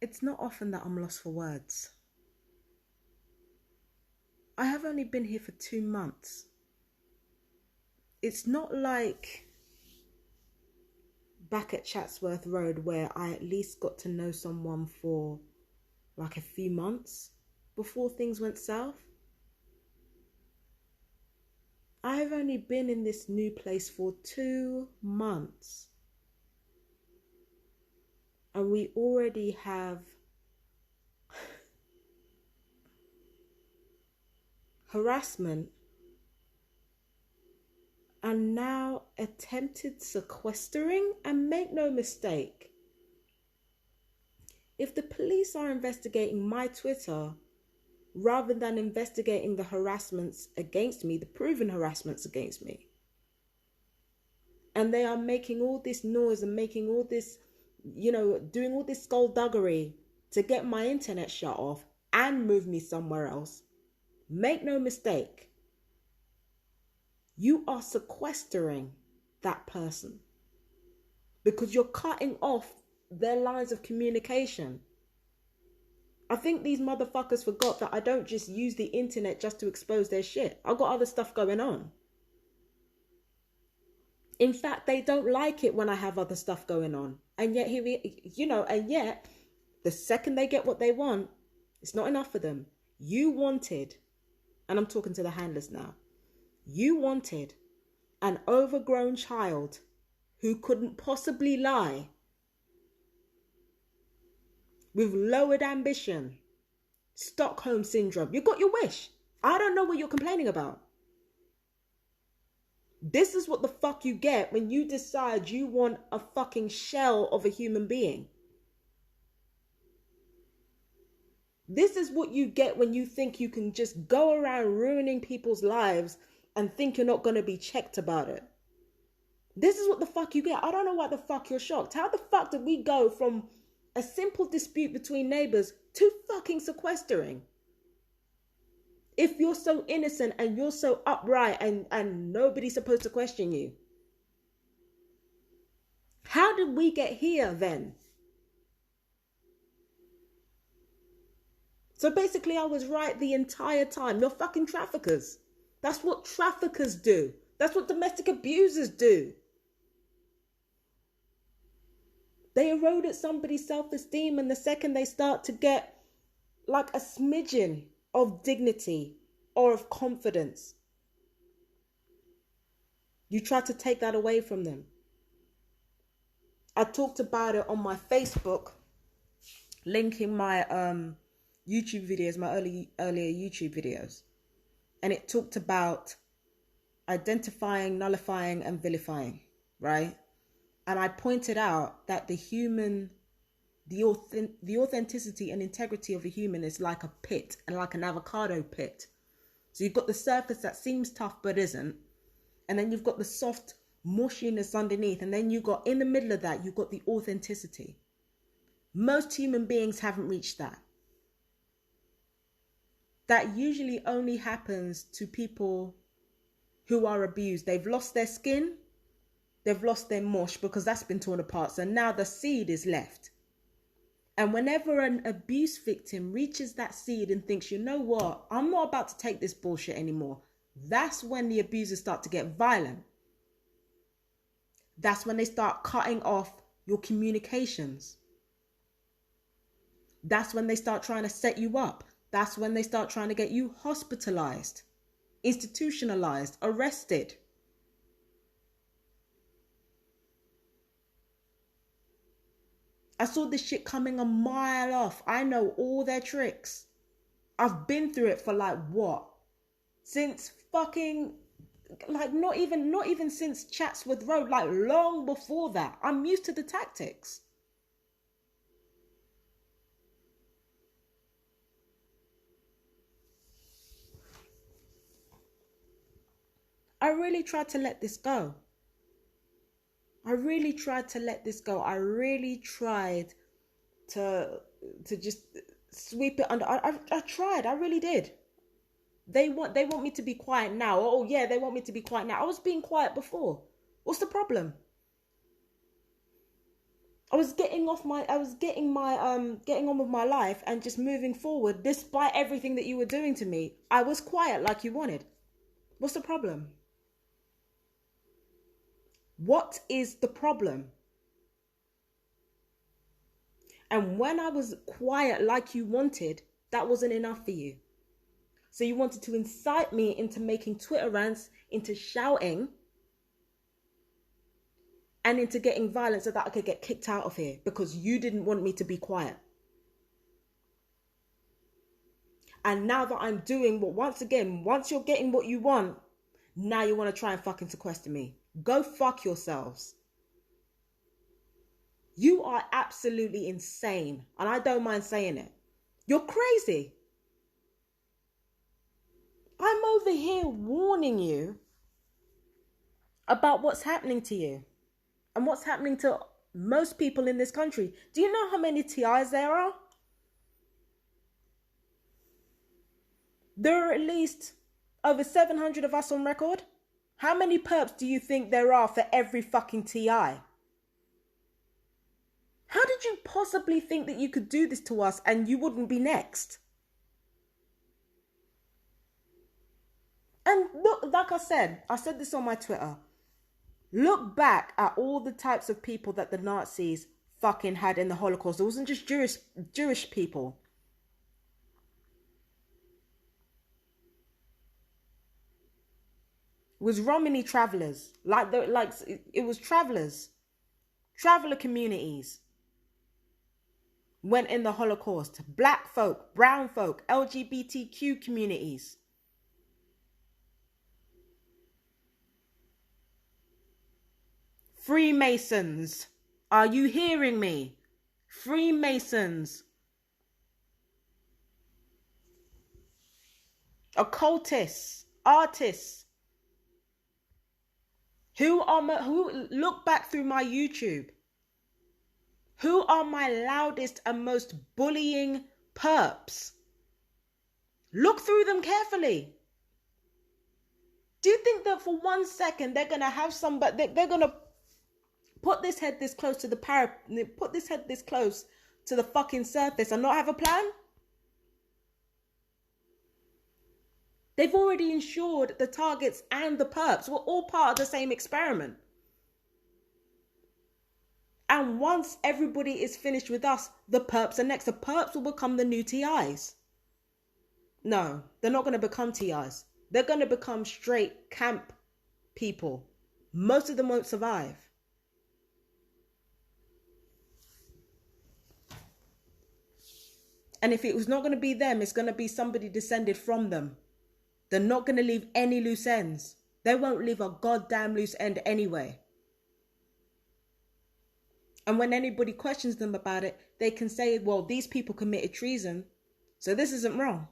It's not often that I'm lost for words. I have only been here for 2 months. It's not like back at Chatsworth Road where I at least got to know someone for like a few months before things went south. I've only been in this new place for 2 months. And we already have harassment and now attempted sequestering. And make no mistake, if the police are investigating my Twitter rather than investigating the harassments against me, the proven harassments against me, and they are making all this noise and making all this, doing all this skullduggery to get my internet shut off and move me somewhere else, make no mistake, you are sequestering that person because you're cutting off their lines of communication. I think these motherfuckers forgot that I don't just use the internet just to expose their shit. I've got other stuff going on. In fact, they don't like it when I have other stuff going on. And yet, the second they get what they want, it's not enough for them. You wanted, and I'm talking to the handlers now, you wanted an overgrown child who couldn't possibly lie, with lowered ambition, Stockholm syndrome. You got your wish. I don't know what you're complaining about. This is what the fuck you get when you decide you want a fucking shell of a human being. This is what you get when you think you can just go around ruining people's lives and think you're not going to be checked about it. This is what the fuck you get. I don't know why the fuck you're shocked. How the fuck did we go from a simple dispute between neighbors to fucking sequestering? If you're so innocent and you're so upright and nobody's supposed to question you. How did we get here then? So basically I was right the entire time. You're fucking traffickers. That's what traffickers do. That's what domestic abusers do. They erode at somebody's self-esteem, and the second they start to get like a smidgen of dignity or of confidence, you try to take that away from them. I talked about it on my Facebook, linking my YouTube videos, my earlier YouTube videos. And it talked about identifying, nullifying, and vilifying, right? And I pointed out that the authenticity and integrity of a human is like a pit, and like an avocado pit. So you've got the surface that seems tough but isn't. And then you've got the soft mushiness underneath. And then you've got, in the middle of that, you've got the authenticity. Most human beings haven't reached that. That usually only happens to people who are abused. They've lost their skin. They've lost their mush because that's been torn apart. So now the seed is left. And whenever an abuse victim reaches that seed and thinks, you know what, I'm not about to take this bullshit anymore, that's when the abusers start to get violent. That's when they start cutting off your communications. That's when they start trying to set you up. That's when they start trying to get you hospitalized, institutionalized, arrested. I saw this shit coming a mile off. I know all their tricks. I've been through it for like what? Since fucking, like not even since Chatsworth Road, like long before that. I'm used to the tactics. I really tried to let this go. I really tried to let this go. I really tried to just sweep it under. I tried. I really did. They want me to be quiet now. Oh yeah, they want me to be quiet now. I was being quiet before. What's the problem? I was getting on with my life and just moving forward despite everything that you were doing to me. I was quiet like you wanted. What's the problem? What is the problem? And when I was quiet like you wanted, that wasn't enough for you. So you wanted to incite me into making Twitter rants, into shouting, and into getting violent so that I could get kicked out of here because you didn't want me to be quiet. And now that I'm doing what, once you're getting what you want, now you want to try and fucking sequester me. Go fuck yourselves. You are absolutely insane. And I don't mind saying it. You're crazy. I'm over here warning you about what's happening to you and what's happening to most people in this country. Do you know how many TIs there are? There are at least over 700 of us on record. How many perps do you think there are for every fucking TI? How did you possibly think that you could do this to us and you wouldn't be next? And look, like I said this on my Twitter. Look back at all the types of people that the Nazis fucking had in the Holocaust. It wasn't just Jewish people. It was Romani travelers. It was travelers. Traveler communities went in the Holocaust. Black folk, brown folk, LGBTQ communities. Freemasons. Are you hearing me? Freemasons. Occultists. Artists. Who look back through my YouTube? Who are my loudest and most bullying perps? Look through them carefully. Do you think that for 1 second they're gonna have somebody? They're gonna put this head this close to the fucking surface and not have a plan? They've already ensured the targets and the perps were all part of the same experiment. And once everybody is finished with us, the perps are next. The perps will become the new TIs. No, they're not going to become TIs. They're going to become straight camp people. Most of them won't survive. And if it was not going to be them, it's going to be somebody descended from them. They're not going to leave any loose ends. They won't leave a goddamn loose end anyway. And when anybody questions them about it, they can say, well, these people committed treason, so this isn't wrong.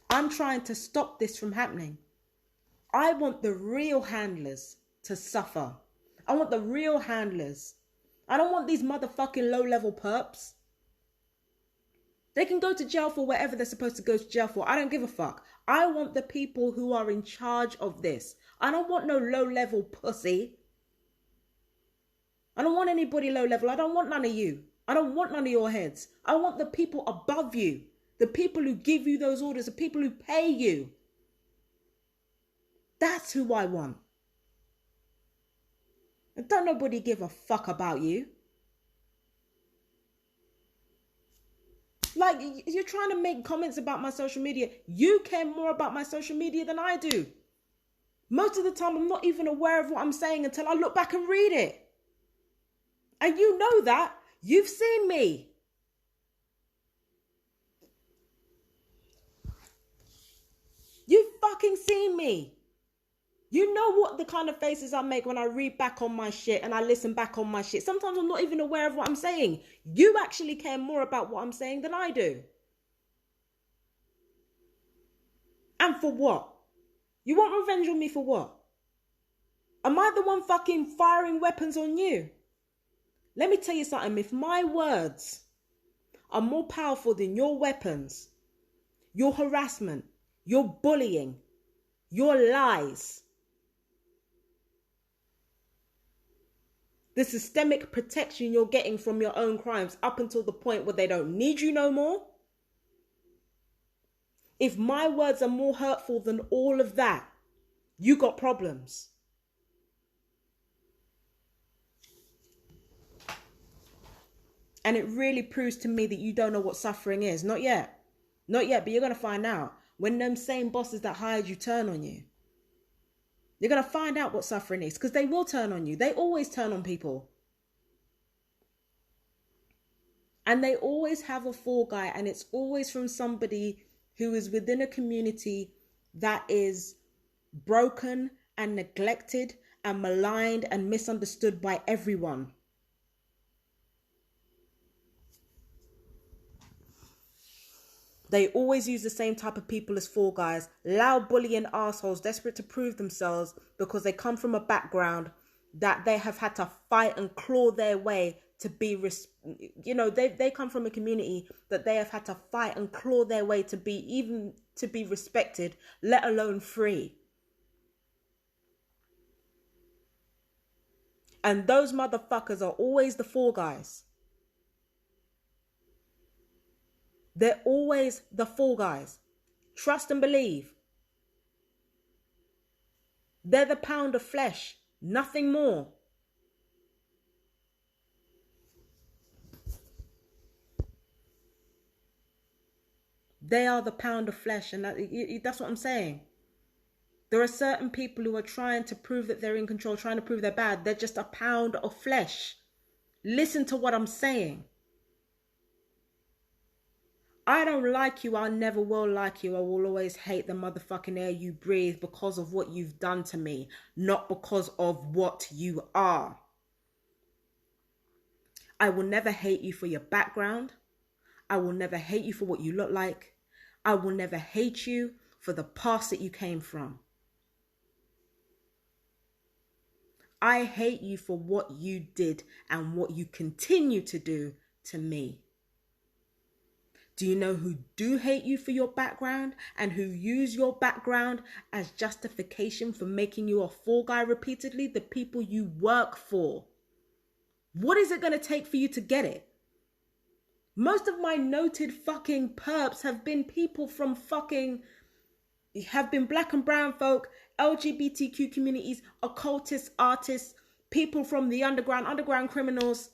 I'm trying to stop this from happening. I want the real handlers to suffer. I want the real handlers. I don't want these motherfucking low-level perps. They can go to jail for whatever they're supposed to go to jail for. I don't give a fuck. I want the people who are in charge of this. I don't want no low-level pussy. I don't want anybody low-level. I don't want none of you. I don't want none of your heads. I want the people above you. The people who give you those orders. The people who pay you. That's who I want. And don't nobody give a fuck about you. Like, you're trying to make comments about my social media. You care more about my social media than I do. Most of the time, I'm not even aware of what I'm saying until I look back and read it. And you know that. You've seen me. You've fucking seen me. You know what the kind of faces I make when I read back on my shit and I listen back on my shit. Sometimes I'm not even aware of what I'm saying. You actually care more about what I'm saying than I do. And for what? You want revenge on me for what? Am I the one fucking firing weapons on you? Let me tell you something. If my words are more powerful than your weapons, your harassment, your bullying, Your lies. The systemic protection you're getting from your own crimes up until the point where they don't need you no more. If my words are more hurtful than all of that, you got problems. And it really proves to me that you don't know what suffering is. Not yet. Not yet, but you're going to find out. When them same bosses that hired you turn on you. You're going to find out what suffering is. Because they will turn on you. They always turn on people. And they always have a fall guy. And it's always from somebody who is within a community that is broken and neglected and maligned and misunderstood by everyone. They always use the same type of people as fall guys, loud bullying assholes desperate to prove themselves because they come from a background that they have had to fight and claw their way to be, they come from a community that they have had to fight and claw their way to be respected, let alone free. And those motherfuckers are always the fall guys. They're always the fall guys. Trust and believe. They're the pound of flesh, nothing more. They are the pound of flesh, and that's what I'm saying. There are certain people who are trying to prove that they're in control, trying to prove they're bad. They're just a pound of flesh. Listen to what I'm saying. I don't like you. I never will like you. I will always hate the motherfucking air you breathe because of what you've done to me, not because of what you are. I will never hate you for your background. I will never hate you for what you look like. I will never hate you for the past that you came from. I hate you for what you did and what you continue to do to me. Do you know who do hate you for your background and who use your background as justification for making you a fall guy repeatedly? The people you work for. What is it going to take for you to get it? Most of my noted fucking perps have been people from have been black and brown folk, LGBTQ communities, occultists, artists, people from the underground criminals,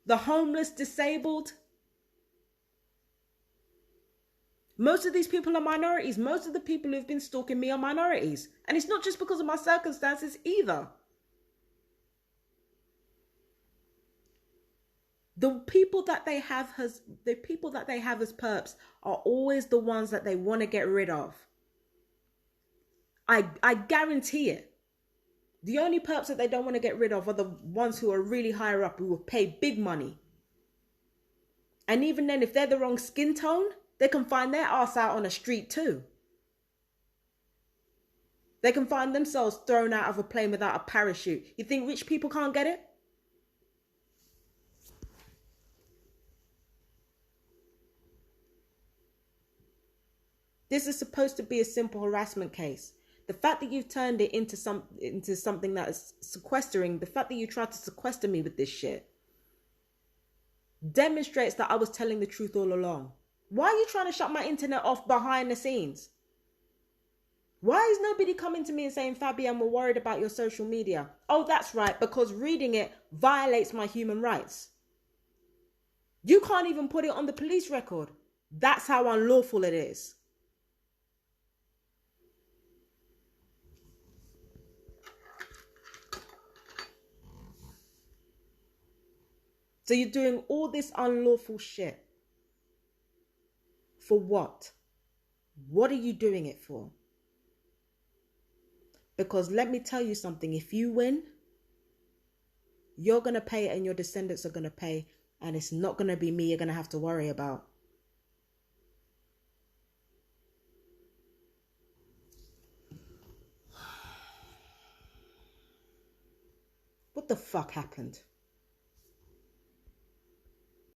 the homeless, disabled. Most of these people are minorities. Most of the people who've been stalking me are minorities. And it's not just because of my circumstances either. The people that they have as perps are always the ones that they want to get rid of. I guarantee it. The only perps that they don't want to get rid of are the ones who are really higher up, who will pay big money. And even then, if they're the wrong skin tone, they can find their ass out on a street too. They can find themselves thrown out of a plane without a parachute. You think rich people can't get it? This is supposed to be a simple harassment case. The fact that you've turned it into something that is sequestering, the fact that you tried to sequester me with this shit, demonstrates that I was telling the truth all along. Why are you trying to shut my internet off behind the scenes? Why is nobody coming to me and saying, Fabian, we're worried about your social media? Oh, that's right, because reading it violates my human rights. You can't even put it on the police record. That's how unlawful it is. So you're doing all this unlawful shit. For what? What are you doing it for? Because let me tell you something. If you win, you're going to pay and your descendants are going to pay. And it's not going to be me you're going to have to worry about. What the fuck happened?